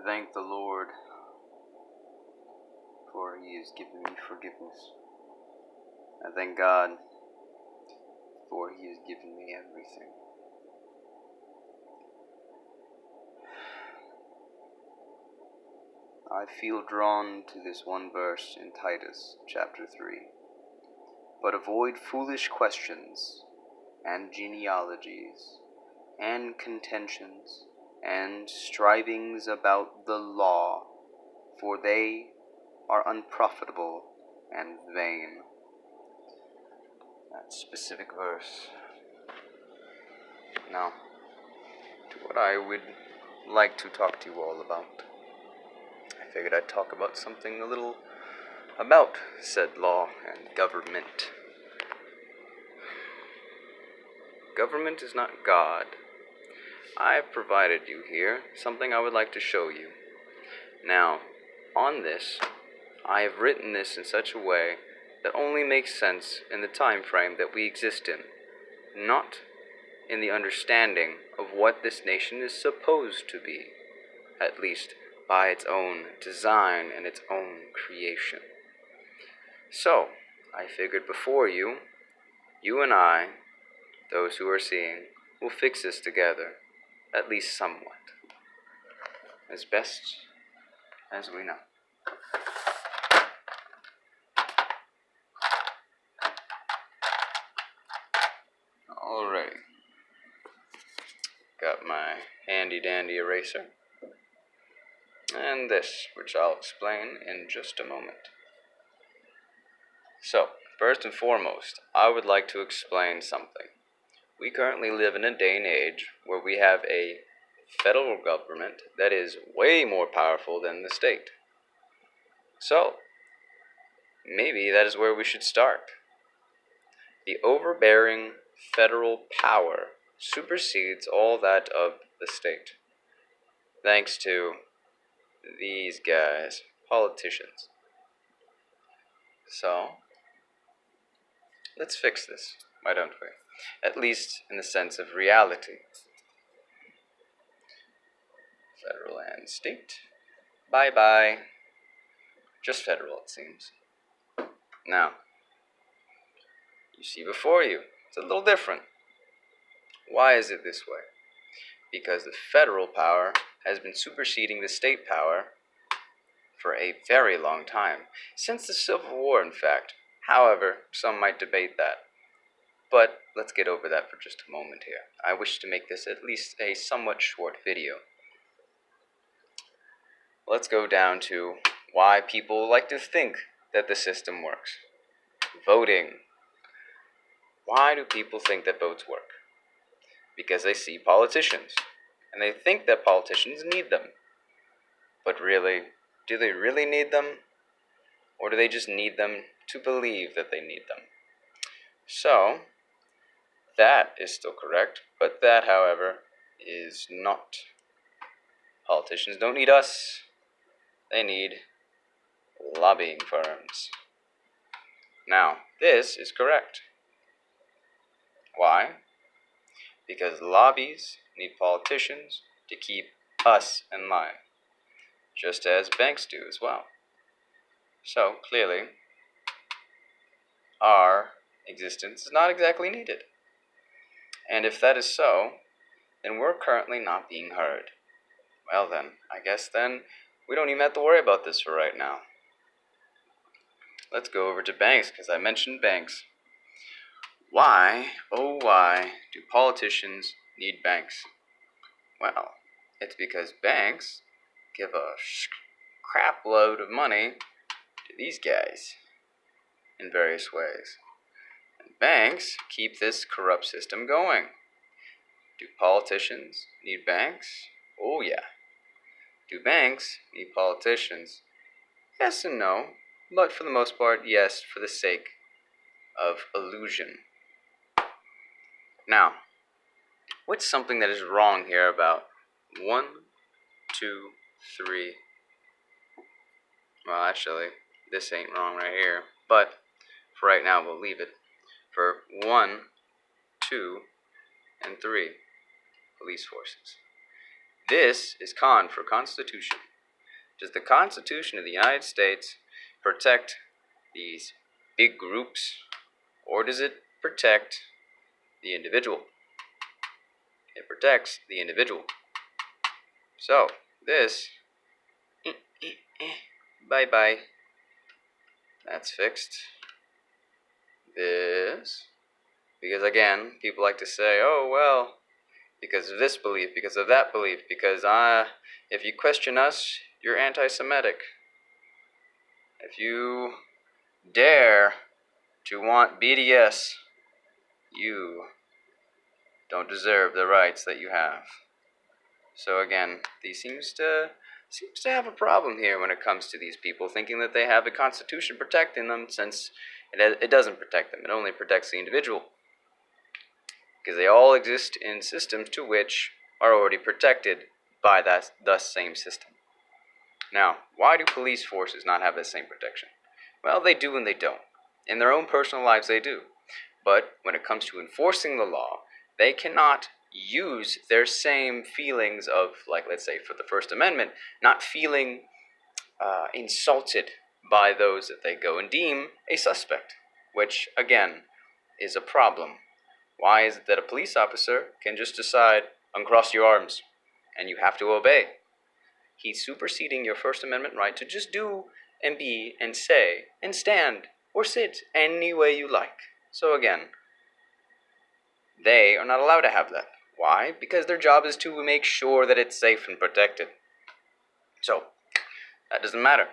thank the Lord, for He has given me forgiveness. I thank God, for He has given me everything. I feel drawn to this one verse in Titus chapter 3. But avoid foolish questions, and genealogies, and contentions, and strivings about the law, for they are unprofitable and vain. That specific verse. Now, to what I would like to talk to you all about. I figured I'd talk about something a little about said law and government. Government is not God. I have provided you here something I would like to show you. Now, on this, I have written this in such a way that only makes sense in the time frame that we exist in, not in the understanding of what this nation is supposed to be, at least by its own design and its own creation. So, I figured before you and I, those who are seeing, will fix this together, at least somewhat, as best as we know. Alrighty. Got my handy-dandy eraser. And this, which I'll explain in just a moment. So, first and foremost, I would like to explain something. We currently live in a day and age where we have a federal government that is way more powerful than the state. So, maybe that is where we should start. The overbearing federal power supersedes all that of the state, thanks to these guys, politicians. So, let's fix this, why don't we? At least in the sense of reality. Federal and state. Bye-bye. Just federal, it seems. Now, you see before you, it's a little different. Why is it this way? Because the federal power has been superseding the state power for a very long time, since the Civil War, in fact. However, some might debate that. But let's get over that for just a moment here. I wish to make this at least a somewhat short video. Let's go down to why people like to think that the system works. Voting. Why do people think that votes work? Because they see politicians, and they think that politicians need them. But really, do they really need them? Or do they just need them to believe that they need them? So, that is still correct, but that, however, is not. Politicians don't need us. They need lobbying firms. Now, this is correct. Why? Because lobbies need politicians to keep us in line, just as banks do as well. So, clearly, our existence is not exactly needed. And if that is so, then we're currently not being heard. Well then, I guess then, we don't even have to worry about this for right now. Let's go over to banks, because I mentioned banks. Why, oh why, do politicians need banks? Well, it's because banks give a crap load of money to these guys in various ways. And banks keep this corrupt system going. Do politicians need banks? Oh yeah. Do banks need politicians? Yes and no, but for the most part, yes, for the sake of illusion. Now, what's something that is wrong here about 1, 2, 3? Well, actually, this ain't wrong right here, but for right now, we'll leave it. For 1, 2, and 3, police forces. This is con for Constitution. Does the Constitution of the United States protect these big groups, or does it protect the individual? It protects the individual. So, this, bye-bye, that's fixed. This, because again, people like to say, oh, well, because of this belief, because of that belief, because if you question us, you're anti-Semitic. If you dare to want BDS, you don't deserve the rights that you have. So again, these seems to have a problem here when it comes to these people thinking that they have a constitution protecting them, since it doesn't protect them. It only protects the individual, because they all exist in systems to which are already protected by that thus same system. Now, why do police forces not have that same protection? Well, they do and they don't. In their own personal lives, they do. But when it comes to enforcing the law, they cannot use their same feelings of, like, let's say, for the First Amendment, not feeling insulted by those that they go and deem a suspect, which, again, is a problem. Why is it that a police officer can just decide, uncross your arms, and you have to obey? He's superseding your First Amendment right to just do and be and say and stand or sit any way you like. So again, they are not allowed to have that. Why? Because their job is to make sure that it's safe and protected. So, that doesn't matter.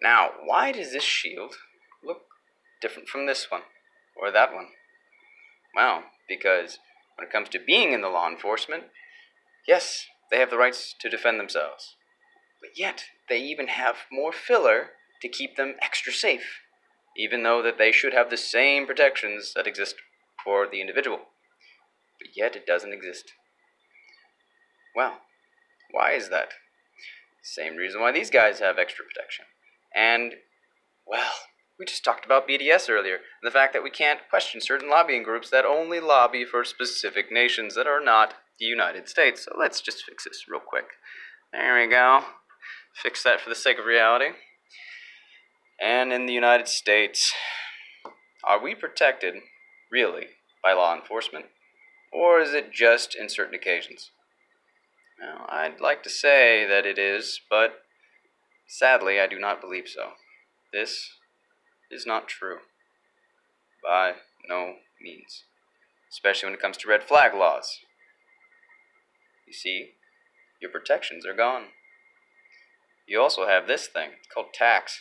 Now, why does this shield look different from this one or that one? Well, because when it comes to being in the law enforcement, yes, they have the rights to defend themselves. But yet, they even have more filler to keep them extra safe, even though that they should have the same protections that exist for the individual. But yet, it doesn't exist. Well, why is that? Same reason why these guys have extra protection. And, well, we just talked about BDS earlier, and the fact that we can't question certain lobbying groups that only lobby for specific nations that are not the United States. So let's just fix this real quick. There we go. Fix that for the sake of reality. And in the United States, are we protected, really, by law enforcement? Or is it just in certain occasions? Well, I'd like to say that it is, but sadly, I do not believe so. This is not true. By no means. Especially when it comes to red flag laws. You see, your protections are gone. You also have this thing. It's called tax.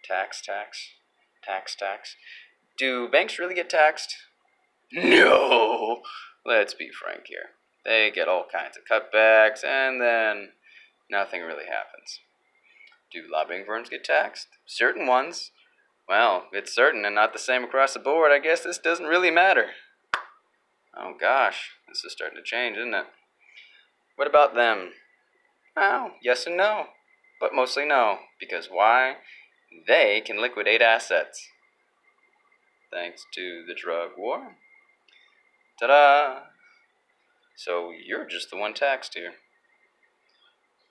Tax. Do banks really get taxed? No! Let's be frank here. They get all kinds of cutbacks, and then nothing really happens. Do lobbying firms get taxed? Certain ones. Well, if it's certain and not the same across the board, I guess this doesn't really matter. Oh gosh, this is starting to change, isn't it? What about them? Well, yes and no. But mostly no. Because why? They can liquidate assets. Thanks to the drug war. Ta-da! So you're just the one taxed here.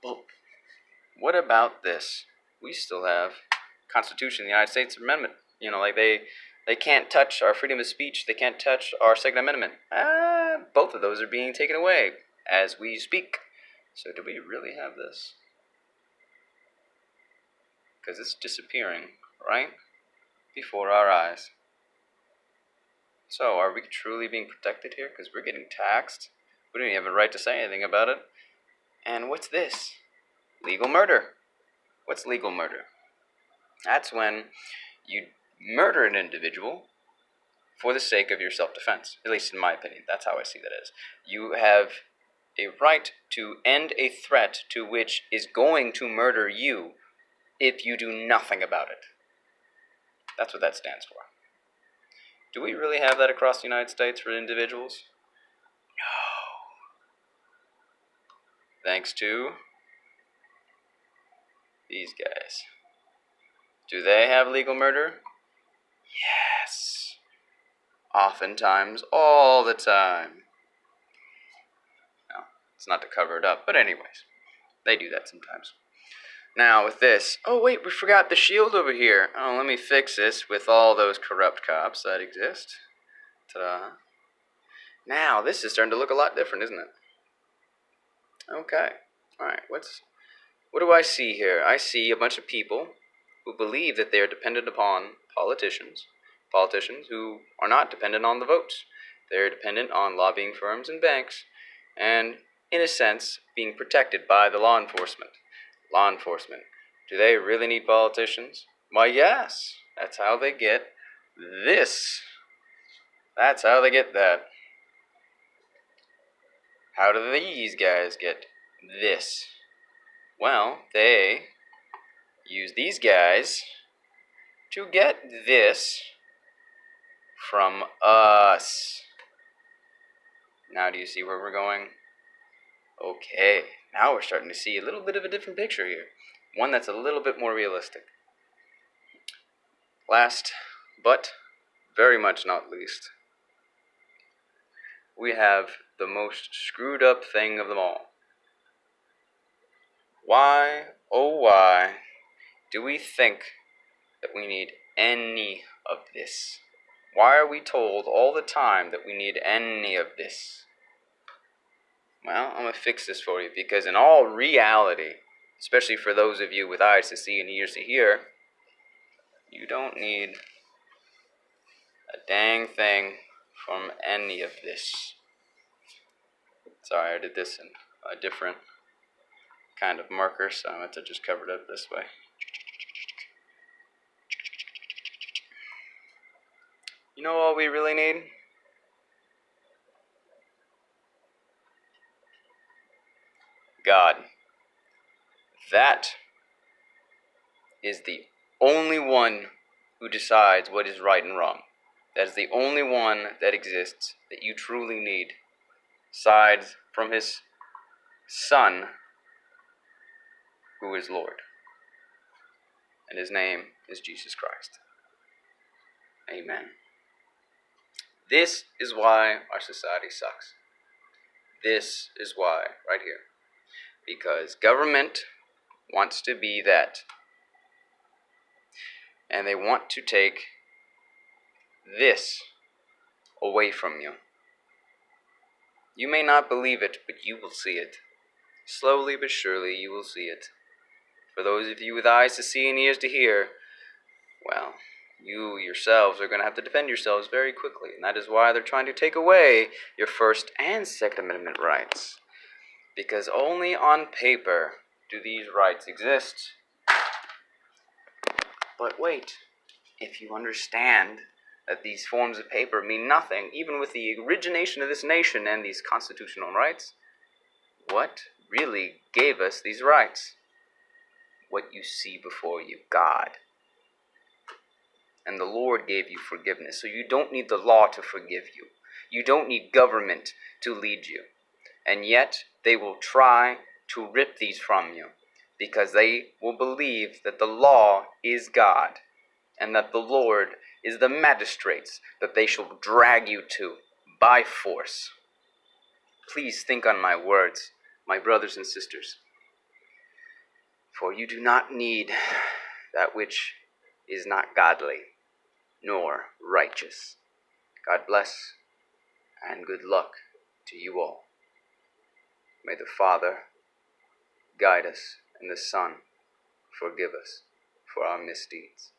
Well, what about this? We still have Constitution of the United States Amendment. You know, like they can't touch our freedom of speech. They can't touch our Second Amendment. Both of those are being taken away as we speak. So do we really have this? Because it's disappearing right before our eyes. So are we truly being protected here? Because we're getting taxed. We don't even have a right to say anything about it. And what's this? Legal murder. What's legal murder? That's when you murder an individual for the sake of your self-defense. At least in my opinion, that's how I see that as. You have a right to end a threat to which is going to murder you if you do nothing about it. That's what that stands for. Do we really have that across the United States for individuals? No. Thanks to these guys. Do they have legal murder? Yes. Oftentimes, all the time. No, it's not to cover it up, but anyways, they do that sometimes. Now with this, oh wait, we forgot the shield over here. Oh, let me fix this with all those corrupt cops that exist. Ta-da. Now this is starting to look a lot different, isn't it? Okay. Alright, what do I see here? I see a bunch of people who believe that they are dependent upon politicians. Politicians who are not dependent on the votes. They're dependent on lobbying firms and banks, and, in a sense, being protected by the law enforcement. Law enforcement. Do they really need politicians? Why, yes. That's how they get this. That's how they get that. How do these guys get this? Well, they use these guys to get this from us. Now do you see where we're going? Okay, now we're starting to see a little bit of a different picture here. One that's a little bit more realistic. Last, but very much not least, we have the most screwed up thing of them all. Why, oh why, do we think that we need any of this? Why are we told all the time that we need any of this? Well, I'm going to fix this for you, because in all reality, especially for those of you with eyes to see and ears to hear, you don't need a dang thing from any of this. Sorry, I did this in a different kind of marker, so I meant to just cover it up this way. You know all we really need? God. That is the only one who decides what is right and wrong. That is the only one that exists that you truly need, aside from his Son, who is Lord. And his name is Jesus Christ. Amen. This is why our society sucks. This is why, right here. Because government wants to be that. And they want to take this away from you. You may not believe it, but you will see it. Slowly but surely you will see it. For those of you with eyes to see and ears to hear, well, you yourselves are going to have to defend yourselves very quickly. And that is why they're trying to take away your First and Second Amendment rights. Because only on paper do these rights exist. But wait, if you understand that these forms of paper mean nothing, even with the origination of this nation and these constitutional rights, what really gave us these rights? What you see before you, God. And the Lord gave you forgiveness, so you don't need the law to forgive you. You don't need government to lead you. And yet, they will try to rip these from you, because they will believe that the law is God, and that the Lord is the magistrates that they shall drag you to by force. Please think on my words, my brothers and sisters. For you do not need that which is not godly, nor righteous. God bless, and good luck to you all. May the Father guide us, and the Son forgive us for our misdeeds.